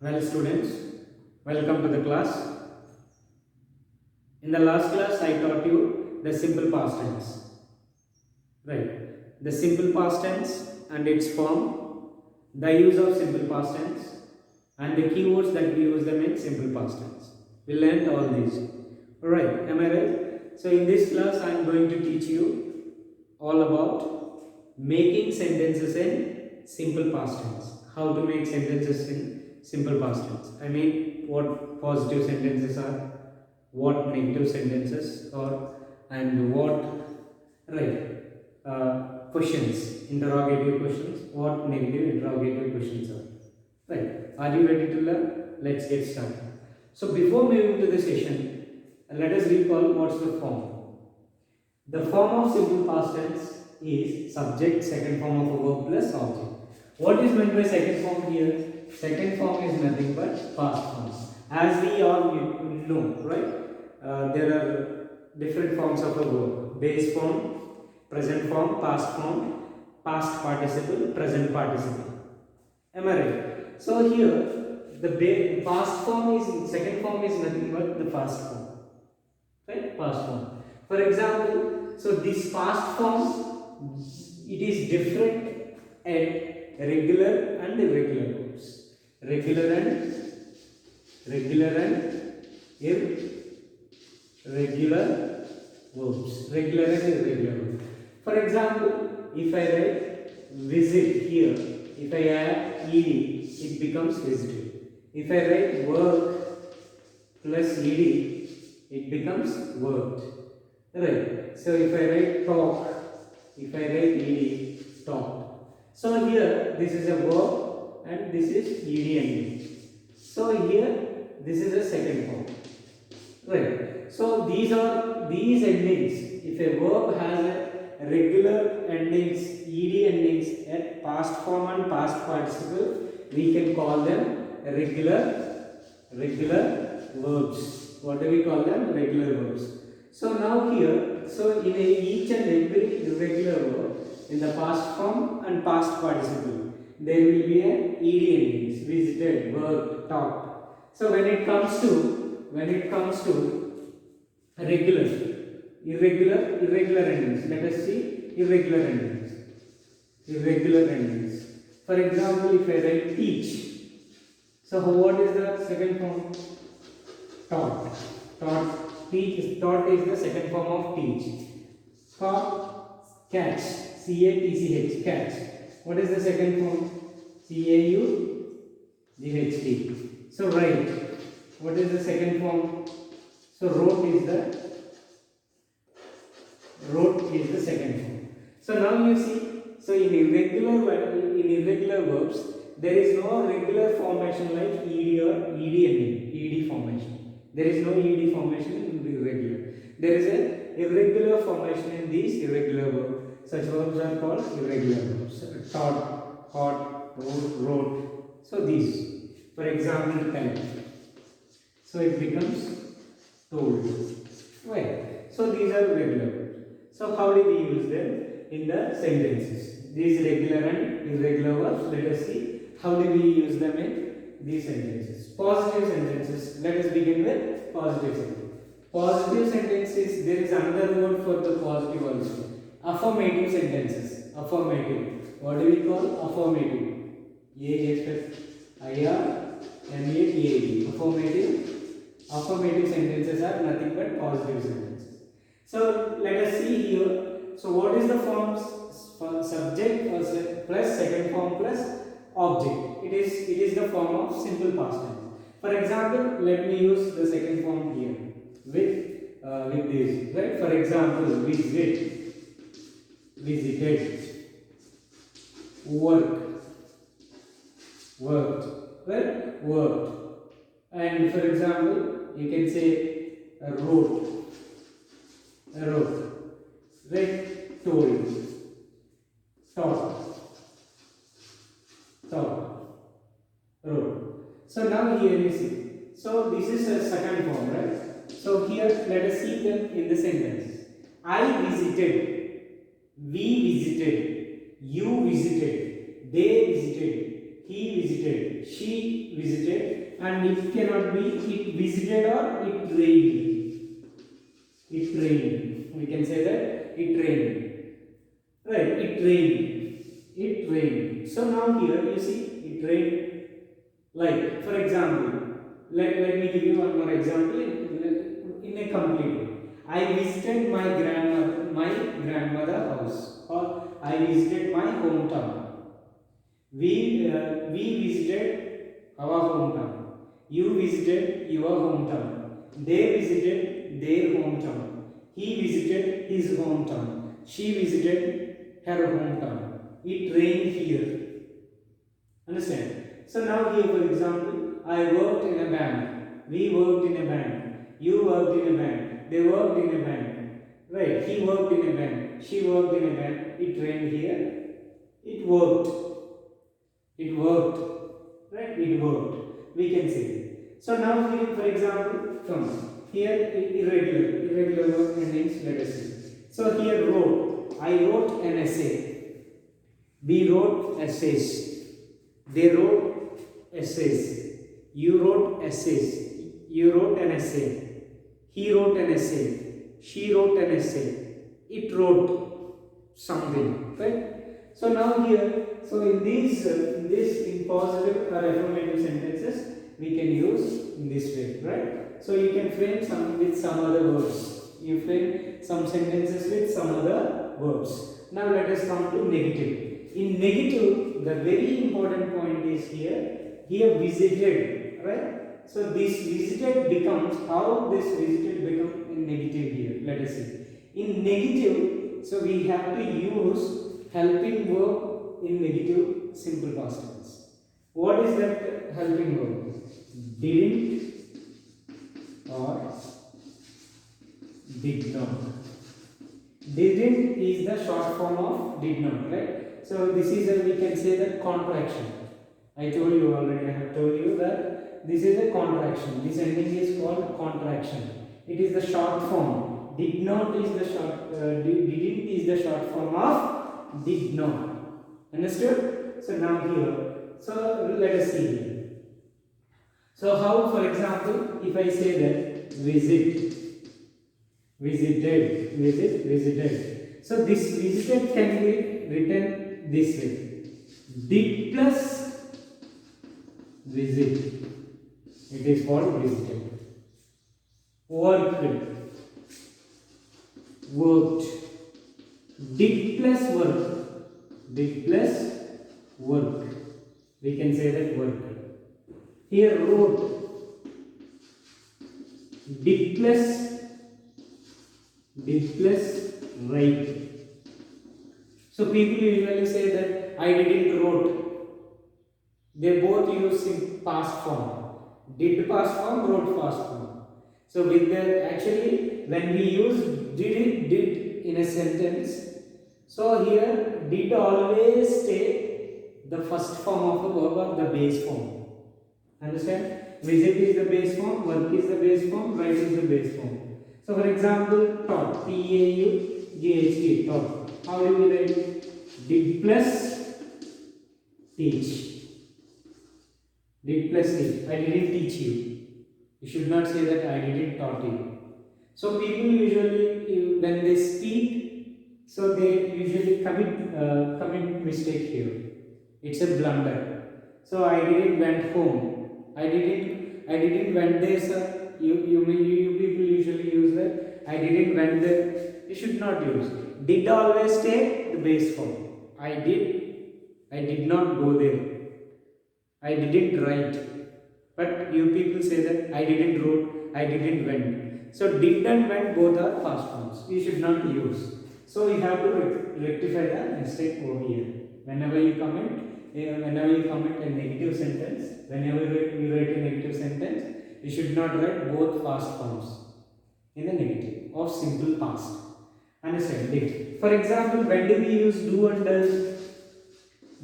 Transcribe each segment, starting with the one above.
Well, students, welcome to the class. In the last class, I taught you the simple past tense. Right. The simple past tense and its form, the use of simple past tense, and the keywords that we use them in simple past tense. We learned all these. Alright, am I right? So, in this class, I am going to teach you all about making sentences in simple past tense. How to make sentences in simple past tense. I mean, what positive sentences are, what negative sentences are, and what, right, questions, interrogative questions, what negative interrogative questions are. Right, are you ready to learn? Let's get started. So, before moving to the session, let us recall what's the form. The form of simple past tense is subject, second form of a verb plus object. What is meant by second form here? Second form is nothing but past form. As we all know, right? There are different forms of a verb: base form, present form, past participle, present participle. Am I right? So here, the past form is second form is nothing but the past form, right? Past form. For example, so this past form, it is different at regular and irregular verbs. Regular and irregular verbs. Regular and irregular verbs. For example, if I write visit here, if I add ed, it becomes visited. If I write work plus ed, it becomes worked. Right. So if I write talk, if I write ed, talked. So here this is a verb and this is ed ending. So here this is a second form. Right. So these endings. If a verb has a regular endings, ed endings at past form and past participle, we can call them regular verbs. What do we call them? Regular verbs. So now here, so in each and every irregular verb, in the past form and past participle, there will be a ed endings: visited, worked, talked. So when it comes to regular, irregular endings, let us see irregular endings. Irregular endings. For example, if I write teach, so what is the second form? Taught. Taught is the second form of teach. Catch, catch, catch. What is the second form? Caught. So write. What is the second form? So wrote is the second form. So now you see, so in irregular verbs, there is no regular formation like ed or ed ending, ed formation. There is no ed formation in irregular. There is a irregular formation in these irregular verbs. Such verbs are called irregular verbs. Taught, caught, wrote. So these, for example, tell. So it becomes told. Right. So these are regular verbs. So how do we use them in the sentences? These regular and irregular verbs. Let us see how do we use them in these sentences. Positive sentences. Let us begin with positive sentences. Positive sentences. There is another word for the positive also. Affirmative sentences. Affirmative. What do we call affirmative? Affirmative. Affirmative sentences are nothing but positive sentences. So let us see here. So what is the forms? Subject plus second form plus object. It is the form of simple past tense. For example, let me use the second form here with this. Right. For example, visited, worked, right? Worked. And for example, you can say wrote, right? Told, taught, wrote. So now here you see. So this is a second form, right? So here let us see them in the sentence. I visited, we visited, you visited, they visited, he visited, she visited, and it cannot be it visited or it rained. It rained. We can say that it rained. Right? It rained. It rained. So now here you see it rained. Like for example, let me give you one more example in a complete way. I visited my grandmother house, or I visited my hometown. We visited our hometown. You visited your hometown. They visited their hometown. He visited his hometown. She visited her hometown. It rained here. Understand? So now here, for example, I worked in a bank. We worked in a bank. You worked in a bank. They worked in a bank. Right? He worked in a bank. She worked in a bank. It rained here. It worked. It worked. Right? It worked. We can say. So now here, for example, come here irregular endings. Let us see. So here wrote. I wrote an essay. We wrote essays. They wrote essays. You wrote essays. You wrote an essay. He wrote an essay. She wrote an essay. It wrote something. Right? So now here, so in these in positive or affirmative sentences, we can use in this way, right? So you can frame some with some other words. You frame some sentences with some other words. Now let us come to negative. In negative, the very important point is here visited, right? So this visited becomes, how this visited becomes in negative here. Let us see. In negative, so we have to use helping verb in negative simple past tense. What is that helping verb? Didn't or did not. Didn't is the short form of did not, right? So this is we can say that contraction. I told you already, I have told you that this is a contraction. This ending is called contraction. It is the short form. Did not is the short, didn't is the short form of did not. Understood? So now here, so let us see here. So how, for example, if I say that visited. So this visited can be written this way. Did plus visit. It is called visited. Worked. Did plus work. We can say that work. Here wrote. Did plus write. So people usually say that I didn't wrote. They both use in past form. Did past form, wrote past form. So with the actually when we use did in a sentence, so here did always take the first form of a verb or the base form. Understand? Visit is the base form, work is the base form, write is the base form. So for example, taught, T-A-U-G-H-T, taught. How do we write? Did plus teach. Did plus teach. I didn't teach you. You should not say that I didn't taught you. So people usually, when they speak, so they usually commit mistake here. It's a blunder. So I didn't went home. I didn't went there, sir. You people usually use that. I didn't went there. You should not use. Did always take the base form. I did not go there. I didn't write. But you people say that I didn't wrote, I didn't went. So did and went both are past forms. You should not use. So you have to rectify the mistake over here. Whenever you comment a negative sentence, whenever you write a negative sentence, you should not write both past forms in the negative of simple past. Understand? Did. For example, when do we use do and does?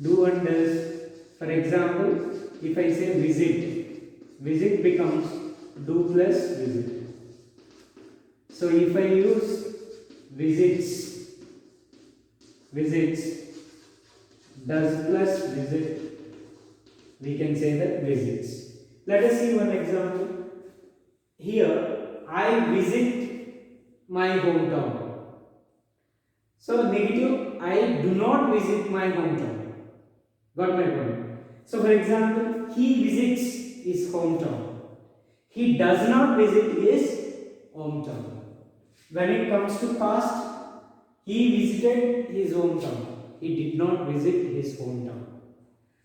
Do and does. For example, if I say visit becomes do plus visit. So if I use visits, does plus visit, We can say that visits. Let us see one example. Here, I visit my hometown. So negative, I do not visit my hometown. Got my point? So for example, he visits his hometown. He does not visit his hometown. When it comes to past, he visited his hometown. He did not visit his hometown.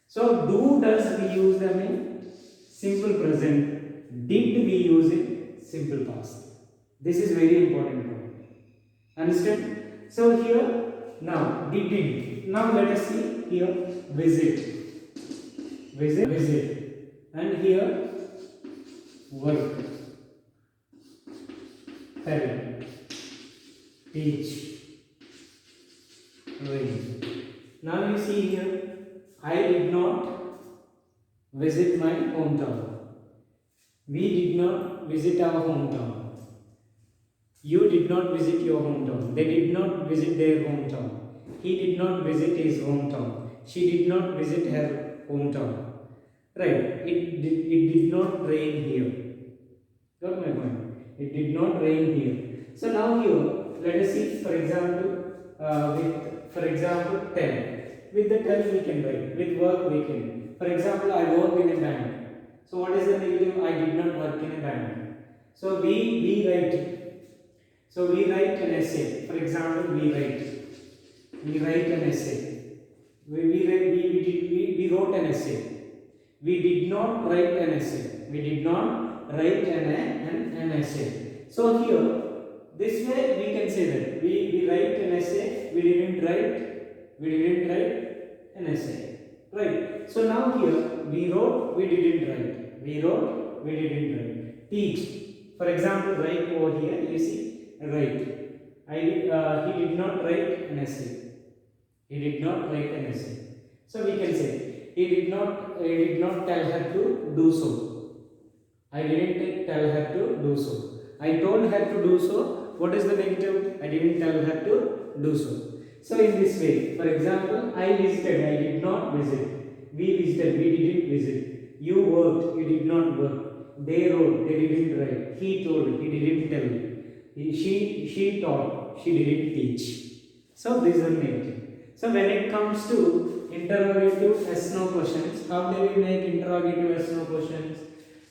So do does we use them in simple present. Did we use in simple past. This is very important point. Understand? So here now did. Now let us see here visit. Visit. And here work. Help. Teach. Rain. Now you see here, I did not visit my hometown. We did not visit our hometown. You did not visit your hometown. They did not visit their hometown. He did not visit his hometown. She did not visit her hometown. Right? It did not rain here. Got my point? It did not rain here. So now here, let us see, for example, tell. With the tell we can write. With work we can. For example, I work in a bank. So what is the negative? I did not work in a bank. So we write. So we write an essay. For example, we write an essay. We wrote an essay. We did not write an essay. We did not write an essay. So here, this way we can say that we write an essay. We didn't write an essay. Right. So now here we wrote. We didn't write. We wrote. We didn't write. Teach. For example, write over here. You see, write. He did not write an essay. He did not write an essay. So we can say he did not tell her to do so. I didn't tell her to do so. I told her to do so. What is the negative? I didn't tell her to do so. So in this way, for example, I visited. I did not visit. We visited. We didn't visit. You worked. You did not work. They wrote. They didn't write. He told. He didn't tell. She taught. She didn't teach. So these are negative. So when it comes to interrogative yes/no questions, how do we make interrogative yes/no questions?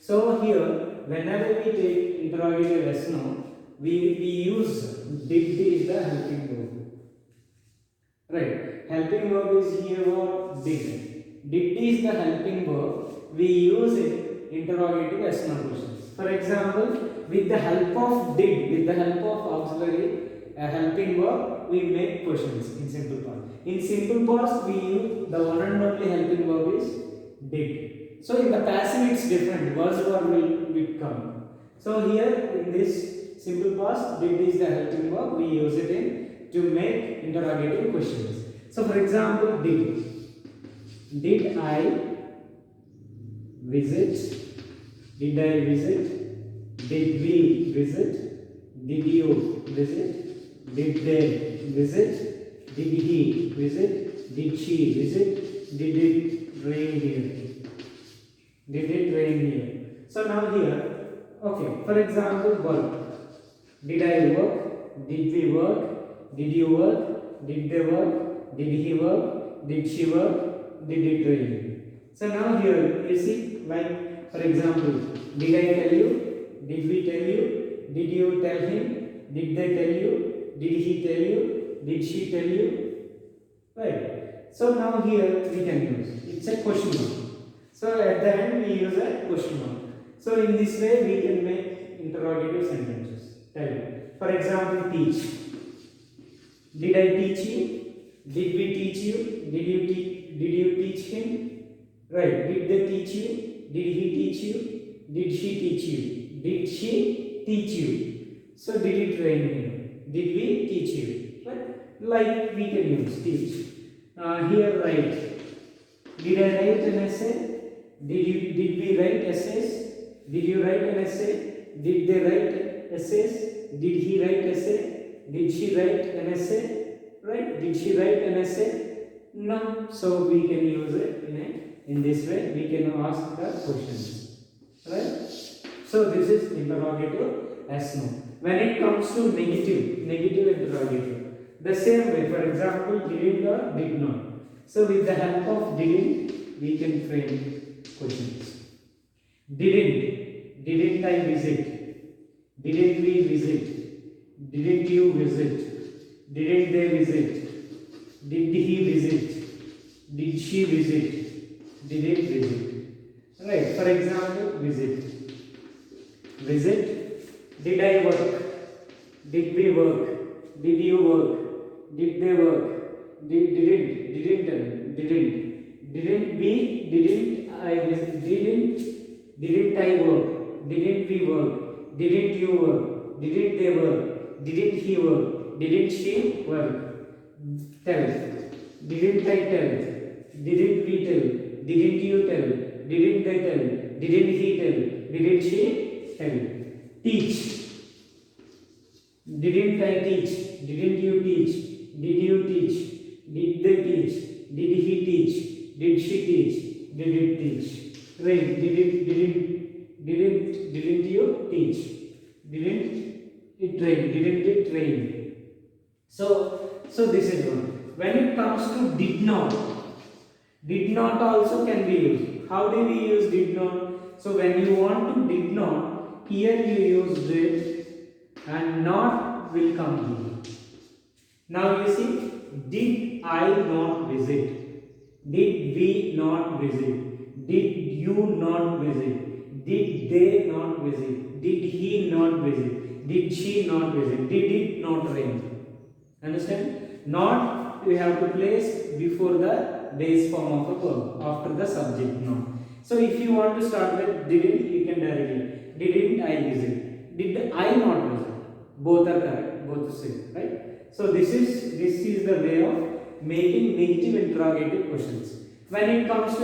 So here, whenever we take interrogative yes/no, we use did is the helping verb. Right? Helping verb is here what did. Did is the helping verb. We use it interrogative yes/no questions. For example, with the help of did, with the help of auxiliary helping verb, we make questions in simple past. In simple past, we use the one and only helping verb is did. So in the passive, it's different. Was will come. So here in this simple past, did is the helping verb. We use it in to make interrogative questions. So for example, did I visit? Did I visit? Did we visit? Did you visit? Did they visit? Did he visit? Did she visit? Did it rain here? Did it rain here? So now here, okay, for example, work. Did I work? Did we work? Did you work? Did they work? Did he work? Did she work? Did it rain? So now here, you see, like, for example, did I tell you? Did we tell you? Did you tell him? Did they tell you? Did he tell you? Did she tell you? Right. So now here we can use. It's a question mark. So at the end we use a question mark. So in this way we can make interrogative sentences. Tell me. For example, teach. Did I teach you? Did we teach you? Did you teach him? Right. Did they teach you? Did he teach you? Did she teach you? Did she teach you? So did it rain here? Did we teach you? Right? Like we can use teach. Here write. Did I write an essay? Did we write essays? Did you write an essay? Did they write essays? Did he write essay? Did she write an essay? Right? Did she write an essay? No. So we can use it In this way we can ask the questions, right? So this is interrogative yes no. When it comes to negative interrogative, the same way, for example, didn't or did not. So with the help of didn't, we can frame questions. Didn't I visit? Didn't we visit? Didn't you visit? Didn't they visit? Did he visit? Did she visit? Did it visit? Right. For example, visit. Visit. Did I work? Did we work? Did you work? Did they work? Didn't we? Didn't I visit? Didn't I work? Didn't we work? Didn't you work? Didn't they work? Didn't he work? Didn't she work? Tell. Didn't I tell? Didn't we tell? Didn't you tell? Didn't they tell? Didn't he tell? Didn't she tell? Teach. Didn't I teach? Didn't you teach? Did you teach? Did they teach? Did he teach? Did she teach? Did it teach? Right. Didn't you teach? Didn't it rain? Didn't it rain? So this is one. When it comes to did not also can be used. How do we use did not? So when you want to did not, here you use did and not will come here. Now you see, did I not visit? Did we not visit? Did you not visit? Did they not visit? Did he not visit? Did she not visit? Did it not rain? Understand? Not we have to place before the base form of a verb after the subject not. So if you want to start with didn't, you can directly didn't I visit? Did I not visit? Both are correct, both the same, right? So this is the way of making negative interrogative questions. When it comes to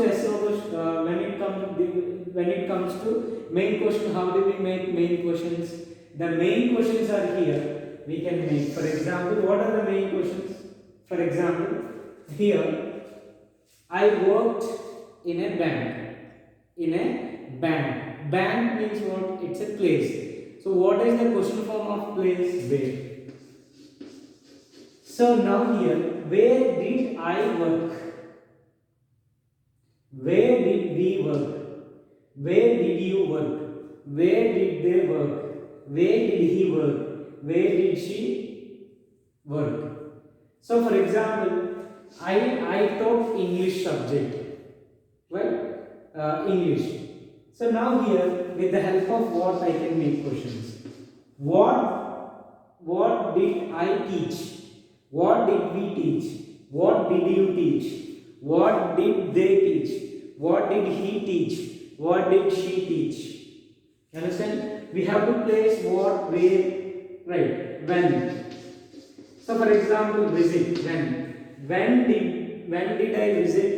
when it comes to main question, how do we make main questions? The main questions are here. We can make, for example, what are the main questions? For example, here I worked in a bank. In a bank. Bank means what? It's a place. So what is the question form of place? Where. So now here, where did I work? Where did we work? Where did you work? Where did they work? Where did he work? Where did she work? So for example, I taught English subject, right? English. So now here, with the help of what I can make questions. What did I teach? What did we teach? What did you teach? What did they teach? What did he teach? What did she teach? Understand? We have to place what, where, right? When. So for example, visit. When did I visit?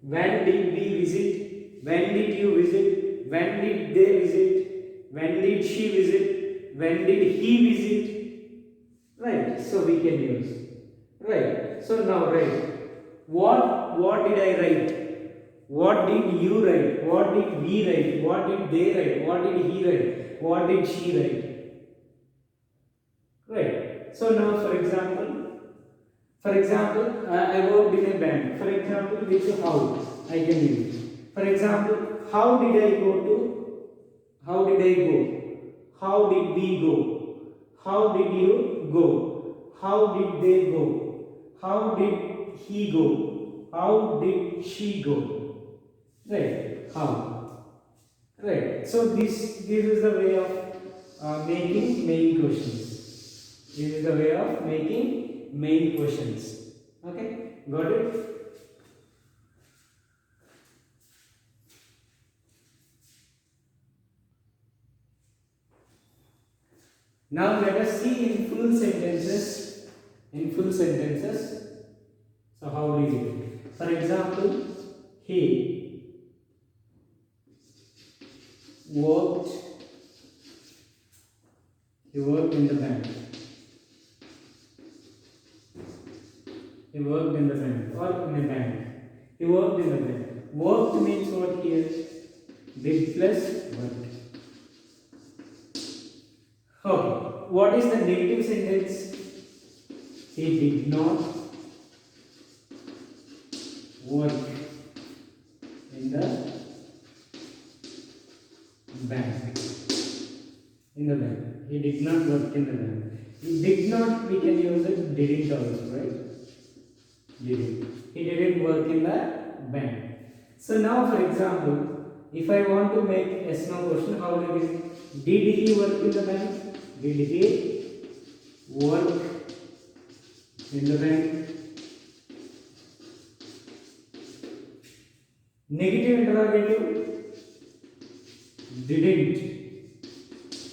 When did we visit? When did you visit? When did they visit? When did she visit? When did he visit? Right, so we can use. Right, so now write. What did I write? What did you write? What did we write? What did they write? What did he write? What did she write? Right. So now, for example, I worked in a bank. For example, which how I can use. For example, how did I go? How did we go? How did you go? How did they go? How did he go? How did she go? Right? How? Right. So this is the way of making main questions. This is the way of making main questions. Okay? Got it? Now let us see in full sentences. So how do you do it? For example, he worked in the bank. He worked in the bank or in a bank. He worked in the bank. Worked means what here? Did plus worked. Okay. What is the negative sentence? He did not work in the bank. In the bank. He did not work in the bank. He did not, we can use it didn't also, right? Didn't. He didn't work in the bank. So now for example, if I want to make yes no question, how will it? Did he work in the bank? Did he work in the bank? Negative interrogative. Didn't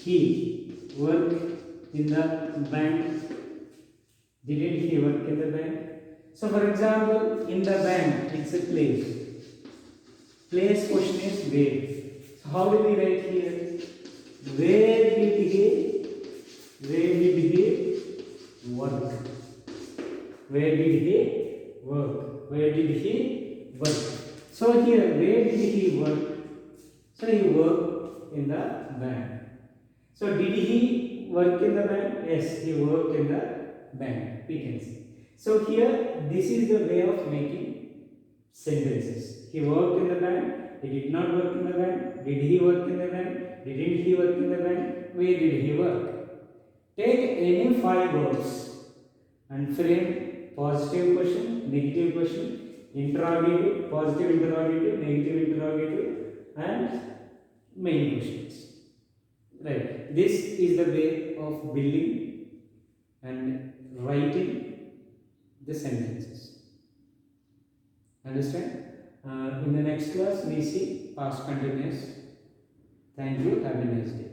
he work in the bank? Didn't he work in the bank? So for example, in the bank, it's a place. Place question is where. So how do we write here? Where did he work? Where did he work? Where did he work? So here, where did he work? So he worked in the bank. So did he work in the bank? Yes, he worked in the bank. We can see. So here, this is the way of making sentences. He worked in the bank. He did not work in the bank. Did he work in the bank? Didn't he work in the bank? Where did he work? Take any 5 words and frame positive question, negative question, interrogative, positive interrogative, negative interrogative, and main questions. Right. This is the way of building and writing the sentences. Understand? In the next class, we see past continuous. Thank you. Have a nice day.